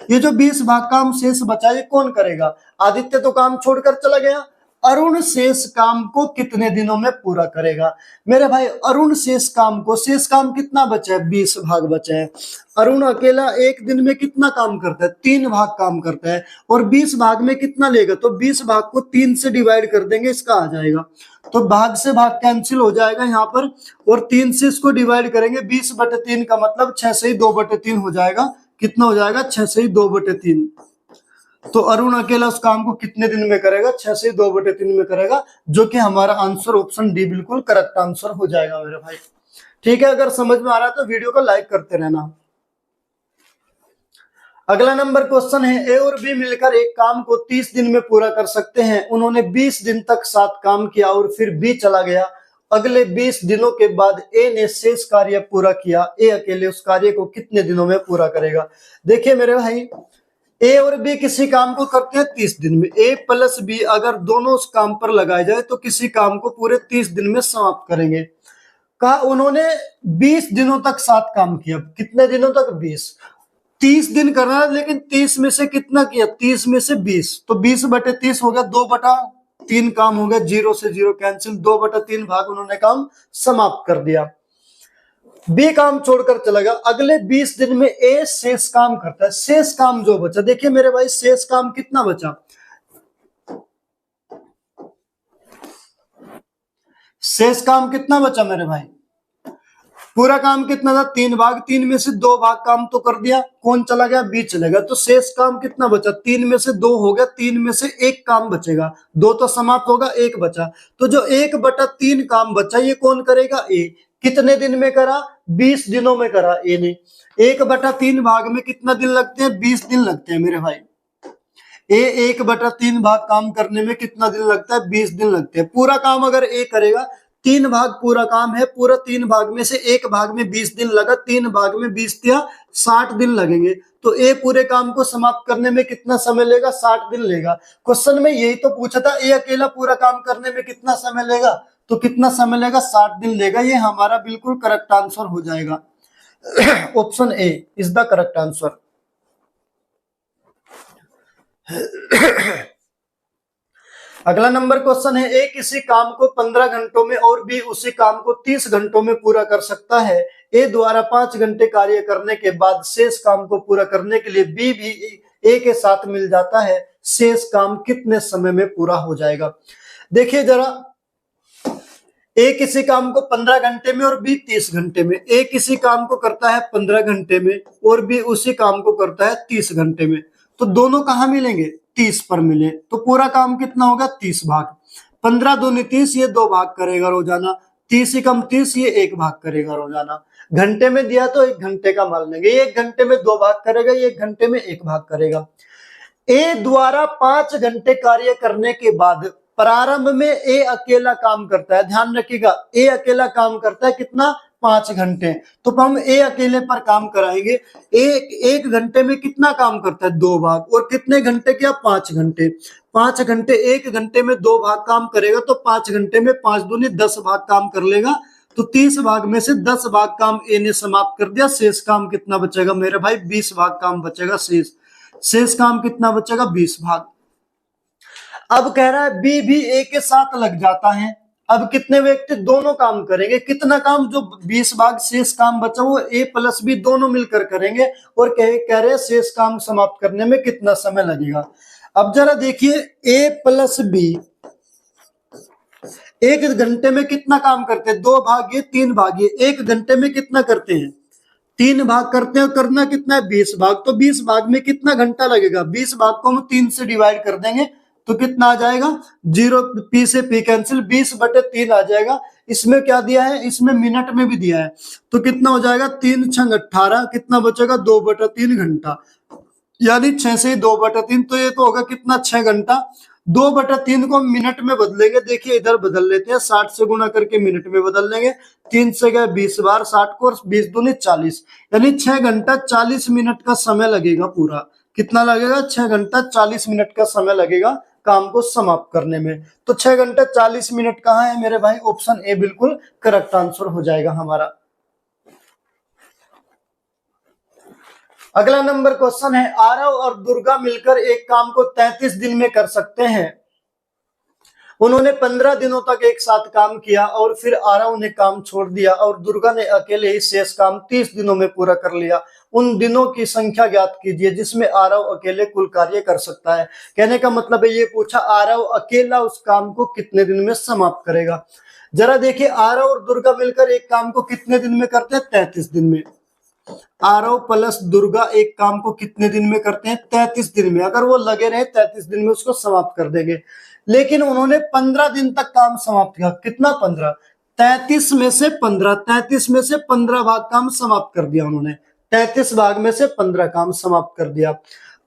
ये जो 20 भाग काम शेष बचा, ये कौन करेगा, आदित्य तो काम छोड़कर चला गया। अरुण शेष काम को कितने दिनों में पूरा करेगा मेरे भाई। अरुण शेष काम को, शेष काम कितना बचा है, 20 भाग बचा है। अरुण अकेला 1 दिन में कितना काम करता है, 3 भाग काम करता है। और 20 भाग में कितना लेगा, तो 20 भाग को 3 से डिवाइड कर देंगे, इसका आ जाएगा। तो भाग से भाग कैंसिल हो जाएगा यहाँ पर, और 3 से इसको डिवाइड करेंगे। 20/3 का मतलब 6 से ही 2/3 हो जाएगा। कितना हो जाएगा, 6 से ही 2/3। तो अरुण अकेला उस काम को कितने दिन में करेगा, 6 से 2/3 में करेगा, जो कि हमारा आंसर ऑप्शन डी बिल्कुल करेक्ट आंसर हो जाएगा मेरे भाई। ठीक है, अगर समझ में आ रहा है तो वीडियो को लाइक करते रहना। अगला नंबर क्वेश्चन है, ए और बी मिलकर एक काम को 30 दिन में पूरा कर सकते हैं। उन्होंने 20 दिन तक साथ काम किया और फिर बी चला गया। अगले 20 दिनों के बाद ए ने शेष कार्य पूरा किया। ए अकेले उस कार्य को कितने दिनों में पूरा करेगा। देखिए मेरे भाई, ए और बी किसी काम को करते हैं 30 दिन में। ए प्लस बी अगर दोनों उस काम पर लगाए जाए तो किसी काम को पूरे 30 दिन में समाप्त करेंगे। कहा उन्होंने 20 दिनों तक साथ काम किया। कितने दिनों तक, 20। 30 दिन करना है, लेकिन 30 में से कितना किया, 30 में से 20। तो 20/30 हो गया, 2/3 काम हो गया, 0 से 0 कैंसिल, 2/3 भाग उन्होंने काम समाप्त कर दिया। बी काम छोड़कर चला गया। अगले 20 दिन में ए शेष काम करता है। शेष काम जो बचा, देखिए मेरे भाई शेष काम कितना बचा, शेष काम कितना बचा मेरे भाई, पूरा काम कितना था, 3 भाग। 3 में से 2 भाग काम तो कर दिया, कौन चला गया, बी चला गया। तो शेष काम कितना बचा, 3 में से 2 हो गया, 3 में से 1 काम बचेगा, 2 तो समाप्त होगा, 1 बचा। तो जो 1/3 काम बचा, ये कौन करेगा, ए। कितने दिन में करा, 20 दिनों में करा ए ने। 1/3 भाग में कितना दिन लगते हैं, 20 दिन लगते हैं मेरे भाई। ए 1/3 भाग काम करने में कितना दिन लगता है, 20 दिन लगते हैं। पूरा काम अगर ए करेगा, 3 भाग पूरा काम है, पूरा 3 भाग में से 1 भाग में 20 दिन लगा, 3 भाग में 20 दिया, 60 दिन लगेंगे। तो ए पूरे काम को समाप्त करने में कितना समय लेगा, 60 दिन लेगा। क्वेश्चन में यही तो पूछा था, ए अकेला पूरा काम करने में कितना समय लेगा, तो कितना समय लेगा, 60 दिन लेगा। ये हमारा बिल्कुल करेक्ट आंसर हो जाएगा। Option A is the correct answer. अगला नंबर क्वेश्चन है, ए किसी काम को 15 घंटों में और बी उसी काम को 30 घंटों में पूरा कर सकता है। ए द्वारा 5 घंटे कार्य करने के बाद शेष काम को पूरा करने के लिए बी भी ए के साथ मिल जाता है। शेष काम कितने समय में पूरा हो जाएगा। देखिए जरा, ए किसी काम को 15 घंटे में और बी 30 घंटे में। ए किसी काम को करता है 15 घंटे में और बी उसी काम को करता है 30 घंटे में। तो दोनों कहां मिलेंगे, 30 पर मिले। तो पूरा काम कितना होगा, 30 भाग। 15 दूनी 30, ये 2 भाग करेगा रोजाना। 30 ही कम 30, ये 1 भाग करेगा रोजाना। घंटे में दिया तो 1 घंटे का मान लेंगे, 1 घंटे में 2 भाग करेगा, ये 1 घंटे में 1 भाग करेगा। ए द्वारा 5 घंटे कार्य करने के बाद प्रारंभ में ए अकेला काम करता है, ध्यान रखिएगा, ए अकेला काम करता है कितना, 5 घंटे। तो हम ए अकेले पर काम कराएंगे। एक घंटे में कितना काम करता है, 2 भाग, और कितने घंटे क्या, 5 घंटे। 5 घंटे, 1 घंटे में 2 भाग काम करेगा तो 5 घंटे में 5 दूनी 10 भाग काम कर लेगा। तो 30 भाग में से 10 भाग काम ए ने समाप्त कर दिया। शेष काम कितना बचेगा मेरे भाई, 20 भाग काम बचेगा। शेष काम कितना बचेगा, 20 भाग। अब कह रहा है बी भी ए के साथ लग जाता है। अब कितने व्यक्ति दोनों काम करेंगे, कितना काम, जो 20 भाग शेष काम बचा वो ए प्लस बी दोनों मिलकर करेंगे, और कह रहे हैं शेष काम समाप्त करने में कितना समय लगेगा। अब जरा देखिए, ए प्लस बी 1 घंटे में कितना काम करते हैं, 2 भाग ये 3 भाग ये, 1 घंटे में कितना करते हैं, 3 भाग करते हैं। करना कितना है, 20 भाग। तो 20 भाग में कितना घंटा लगेगा, 20 भाग को हम 3 से डिवाइड कर देंगे तो कितना आ जाएगा, 0 पी से पी कैंसिल, 20/3 आ जाएगा। इसमें क्या दिया है, इसमें मिनट में भी दिया है, तो कितना हो जाएगा, 3 छंग 18, कितना बचेगा, 2/3 घंटा, यानी 6 से 2/3, तो ये तो होगा कितना, 6 घंटा। 2/3 को हम मिनट में बदलेंगे, देखिए इधर बदल लेते हैं, 60 से गुणा करके मिनट में बदल लेंगे। 3 से गए 20 बार 60 को, 20 दूनी 40, यानी 6 घंटा 40 मिनट का समय लगेगा पूरा। कितना लगेगा, 6 घंटा 40 मिनट का समय लगेगा काम को समाप्त करने में। तो 6 घंटा 40 मिनट कहाँ है मेरे भाई, ऑप्शन ए बिल्कुल करेक्ट आंसर हो जाएगा हमारा। अगला नंबर क्वेश्चन है, आरव और दुर्गा मिलकर एक काम को 33 दिन में कर सकते हैं। उन्होंने 15 दिनों तक एक साथ काम किया और फिर आरव ने काम छोड़ दिया और दुर्गा ने अकेले ही शेष काम 30 दिनों में पूरा कर लिया। उन दिनों की संख्या ज्ञात कीजिए जिसमें आरव अकेले कुल कार्य कर सकता है। कहने का मतलब है ये पूछा, आरव अकेला उस काम को कितने दिन में समाप्त करेगा। जरा देखिए, आरव और दुर्गा मिलकर एक काम को कितने दिन में करते हैं, 33 दिन में। आरव प्लस दुर्गा एक काम को कितने दिन में करते हैं, 33 दिन में। अगर वो लगे रहे 33 दिन में उसको समाप्त कर देंगे। लेकिन उन्होंने 15 दिन तक काम समाप्त किया, कितना, 15, 33 में से 15, 33 में से 15 भाग काम समाप्त कर दिया उन्होंने, 33 भाग में से 15 काम समाप्त कर दिया।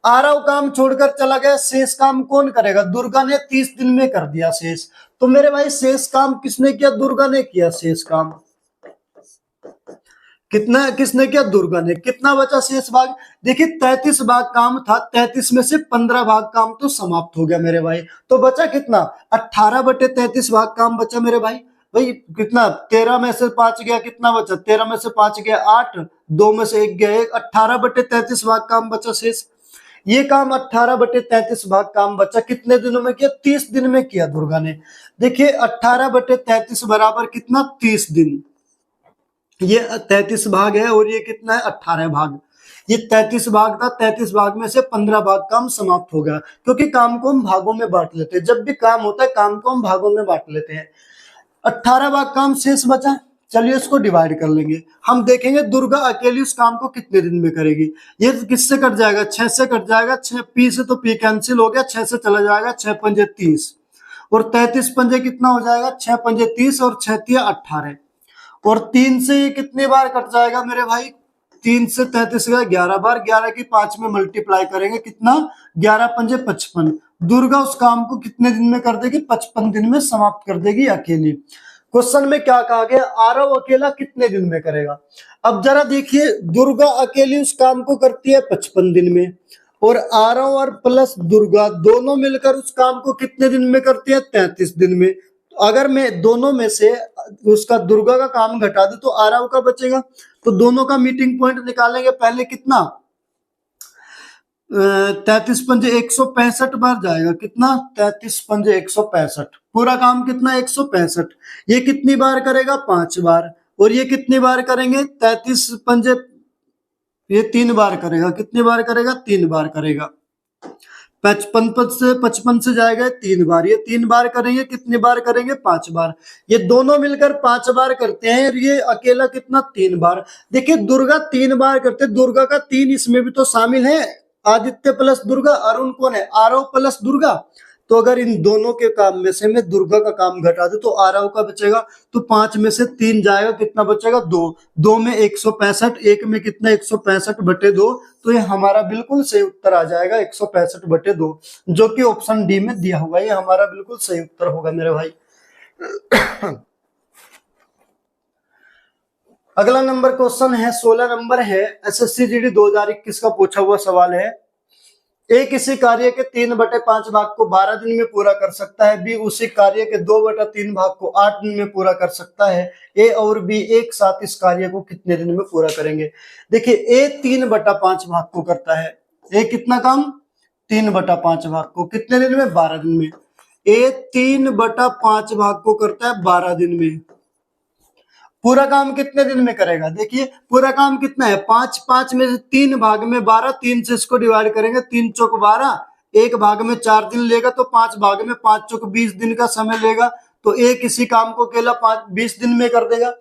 आरव काम छोड़कर चला गया, शेष काम कौन करेगा, दुर्गा ने 30 दिन में कर दिया शेष। तो मेरे भाई शेष काम किसने किया, दुर्गा ने किया शेष काम। कितना किसने किया, दुर्गा ने। कितना बचा शेष भाग, देखिए 33 भाग काम था, 33 में से 15 भाग काम तो समाप्त हो गया मेरे भाई। तो बचा कितना, 18/33 भाग काम बचा मेरे भाई। भाई कितना, 13 में से 5 गया, कितना बचा, 13 में से 5 गया 8, 2 में से 1 गया 1, 18/33 भाग काम बचा शेष। ये काम 18/33 भाग काम बचा, कितने दिनों में किया, 30 दिन में किया दुर्गा ने। देखिए 18/33 बराबर कितना, 30 दिन। ये 33 भाग है और ये कितना है, 18 भाग। ये 33 भाग था, 33 भाग में से 15 भाग काम समाप्त हो गया, क्योंकि काम को हम भागों में बांट लेते हैं। जब भी काम होता है काम को हम भागों में बांट लेते हैं। 18 भाग काम शेष बचा, चलिए इसको डिवाइड कर लेंगे। हम देखेंगे दुर्गा अकेली उस काम को कितने दिन में करेगी। ये किससे कट जाएगा, 6 से कट जाएगा, 6 पी से तो पी कैंसिल हो गया, 6 से चला जाएगा, 6 पंजे 30 और 33 पंजे कितना हो जाएगा, 6 पंजे 30 और 6 तिया 18 और 3 से ये कितनी बार कट जाएगा मेरे भाई, 3 से 33 गया 11 बार, 11 की 5 में मल्टीप्लाई करेंगे कितना, 11 पंजे 55। दुर्गा उस काम को कितने दिन में कर देगी, 55 दिन में समाप्त कर देगी अकेली। क्वेश्चन में क्या कहा गया, आरव अकेला कितने दिन में करेगा। अब जरा देखिए, दुर्गा अकेली उस काम को करती है 55 दिन में, और आरव और प्लस दुर्गा दोनों मिलकर उस काम को कितने दिन में करती है, 33 दिन में। अगर मैं दोनों में से उसका दुर्गा का काम घटा दूं तो आरव का बचेगा। तो दोनों का मीटिंग पॉइंट निकालेंगे, पहले कितना, 33 पंजे 165 बार जाएगा, कितना, 33 पंजे 165, पूरा काम कितना, 165। ये कितनी बार करेगा, 5 बार, और ये कितनी बार करेंगे, 33 पंजे, ये 3 बार करेगा, कितनी बार करेगा, 3 बार करेगा। 55 से जाएगा 3 बार, ये 3 बार करेंगे, कितनी बार करेंगे, 5 बार। ये दोनों मिलकर 5 बार करते हैं, ये अकेला कितना, 3 बार। देखिए दुर्गा 3 बार करते, दुर्गा का 3 इसमें भी तो शामिल है, आदित्य प्लस दुर्गा, अरुण कौन है, आरव प्लस दुर्गा। तो अगर इन दोनों के काम में से मैं दुर्गा का काम घटा दूं तो आरव का बचेगा, तो 5 में से 3 जाएगा, कितना बचेगा 2, 2 में 165, एक में कितना 165/2, तो ये हमारा बिल्कुल सही उत्तर आ जाएगा 165/2, जो कि ऑप्शन डी में दिया हुआ है, ये हमारा बिल्कुल सही उत्तर होगा मेरे भाई। अगला नंबर क्वेश्चन है 16 नंबर है, एसएससी जीडी 2021 का पूछा हुआ सवाल है। ए किसी कार्य के 3/5 भाग को 12 दिन में पूरा कर सकता है, बी उसी कार्य के 2/3 भाग को 8 दिन में पूरा कर सकता है, ए और बी एक साथ इस कार्य को कितने दिन में पूरा करेंगे। देखिए ए 3/5 भाग को करता है, ए कितना काम 3/5 भाग को कितने दिन में 12 दिन में, ए 3/5 भाग को करता है 12 दिन में। पूरा काम कितने दिन में करेगा, देखिए पूरा काम कितना है 5, 5 में से 3 भाग में 12, 3 से इसको डिवाइड करेंगे, 3 चौक 12, एक भाग में 4 दिन लेगा, तो 5 भाग में 5 चौक 20 दिन का समय लेगा, तो ए किसी काम को अकेला 20 दिन में कर देगा।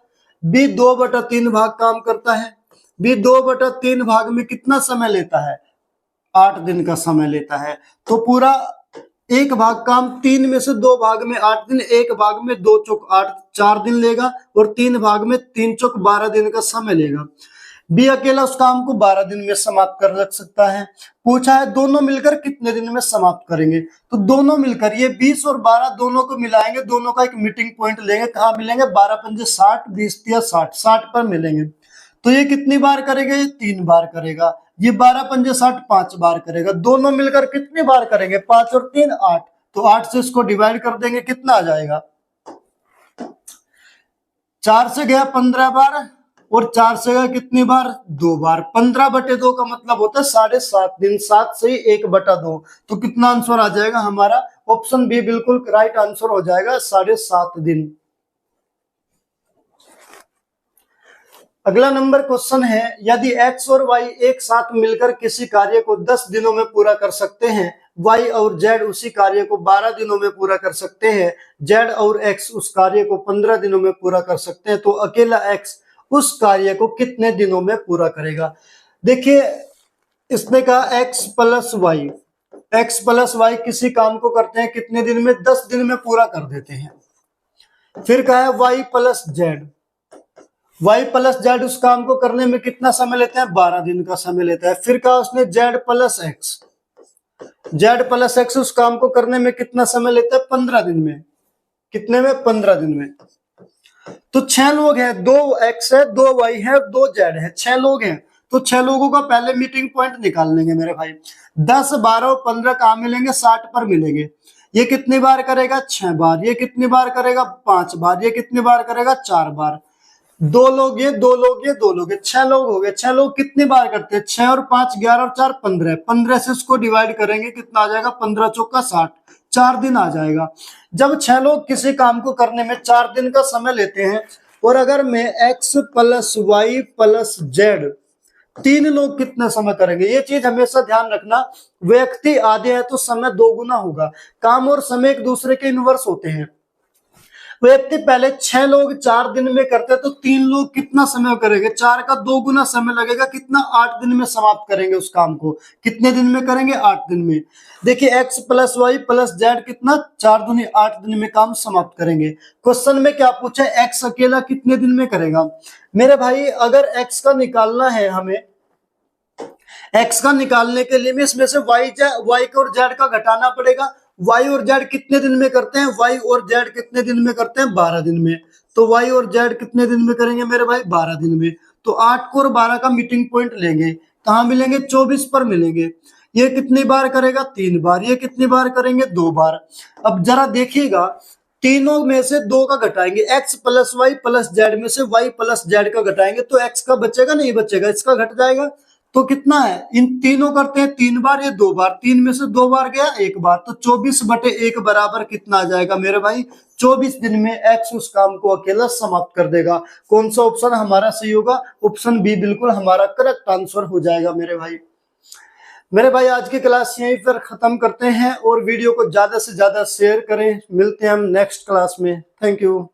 बी 2/3 भाग काम करता है, बी 2/3 भाग में कितना समय लेता है 8 दिन का समय लेता है, तो पूरा एक भाग काम 3 में से 2 भाग में 8 दिन, एक भाग में 2 चौक 8 4 दिन लेगा, और 3 भाग में 3 चौक 12 दिन का समय लेगा। बी अकेला उस काम को 12 दिन में समाप्त कर रख सकता है। पूछा है दोनों मिलकर कितने दिन में समाप्त करेंगे, तो दोनों मिलकर ये 20 और 12 दोनों को मिलाएंगे, दोनों का एक मीटिंग पॉइंट लेंगे, कहाँ मिलेंगे 12 पंजे 60, 20 या 60, 60 पर मिलेंगे। तो ये कितनी बार करेगा, ये 3 बार करेगा, ये 12 पंजे 60 5 बार करेगा, दोनों मिलकर कितनी बार करेंगे 5 और 3 8, तो 8 से इसको डिवाइड कर देंगे, कितना आ जाएगा 4 से गया 15 बार, और 4 से गया कितनी बार 2 बार, 15/2 का मतलब होता है 7.5 दिन, 7 से 1/2, तो कितना आंसर आ जाएगा हमारा, ऑप्शन बी बिल्कुल राइट आंसर हो जाएगा 7.5 दिन। अगला नंबर क्वेश्चन है, यदि x और y एक साथ मिलकर किसी कार्य को 10 दिनों में पूरा कर सकते हैं, y और z उसी कार्य को 12 दिनों में पूरा कर सकते हैं, z और x उस कार्य को 15 दिनों में पूरा कर सकते हैं, तो अकेला x उस कार्य को कितने दिनों में पूरा करेगा। देखिए इसने कहा x प्लस वाई किसी काम को करते हैं कितने दिन में, 10 दिन में पूरा कर देते हैं। फिर कहा है y प्लस जेड उस काम को करने में कितना समय लेते हैं, 12 दिन का समय लेता है। फिर कहा उसने जेड प्लस एक्स उस काम को करने में कितना समय लेता है, 15 दिन में, कितने में 15 दिन में। तो 6 लोग हैं, 2 एक्स है 2 वाई है 2 जेड है, 6 लोग हैं, तो 6 लोगों का पहले मीटिंग पॉइंट निकाल लेंगे मेरे भाई। 10 12 और 15 कहाँ मिलेंगे, 60 पर मिलेंगे। ये कितनी बार करेगा 6 बार, ये कितनी बार करेगा 5 बार, ये कितनी बार करेगा 4 बार। 2 लोग ये 2 लोग ये 2 लोग ये 6 लोग हो गए। 6 लोग कितनी बार करते हैं, 6 और 5 11 और 4 15, 15 से इसको डिवाइड करेंगे, कितना आ जाएगा 15 चौका 60, 4 दिन आ जाएगा। जब 6 लोग किसी काम को करने में 4 दिन का समय लेते हैं, और अगर मैं x plus y plus z 3 लोग कितना समय करेंगे, ये चीज हमेशा ध्यान रखना, व्यक्ति आधे है तो समय 2 गुना होगा। काम और समय एक दूसरे के इनवर्स होते हैं। व्यक्ति पहले 6 लोग 4 दिन में करते हैं, तो 3 लोग कितना समय करेंगे, 4 का 2 गुना समय लगेगा, कितना 8 दिन में समाप्त करेंगे उस काम को। कितने दिन में करेंगे, 8 दिन में। देखिए x plus y plus z कितना 4 दूनी 8 दिन में काम समाप्त करेंगे। क्वेश्चन में क्या पूछा है, x अकेला कितने दिन में करेगा। मेरे भाई अगर x का निकालना है हमें, x का निकालने के लिए इसमें से y का और z का घटाना पड़ेगा। y और z कितने दिन में करते हैं, y और z कितने दिन में करते हैं, 12 दिन में। तो y और z कितने दिन में करेंगे मेरे भाई, 12 दिन में। तो 8 को और 12 का मीटिंग पॉइंट लेंगे, कहाँ मिलेंगे, 24 पर मिलेंगे। ये कितनी बार करेगा, 3 बार। ये कितनी बार करेंगे, 2 बार। अब जरा देखिएगा, तीनों में से 2 का घटाएंगे, x plus y plus z में से y प्लस जेड का घटाएंगे, तो x का बचेगा नहीं बचेगा, इसका घट जाएगा। तो कितना है, इन तीनों करते हैं 3 बार, ये 2 बार, 3 में से 2 बार गया 1 बार, तो 24/1 बराबर कितना आ जाएगा मेरे भाई, 24 दिन में x उस काम को अकेला समाप्त कर देगा। कौन सा ऑप्शन हमारा सही होगा, ऑप्शन बी बिल्कुल हमारा करेक्ट आंसर हो जाएगा मेरे भाई। मेरे भाई आज की क्लास यहीं पर खत्म करते हैं, और वीडियो को ज्यादा से ज्यादा शेयर करें। मिलते हैं हम नेक्स्ट क्लास में। Thank you.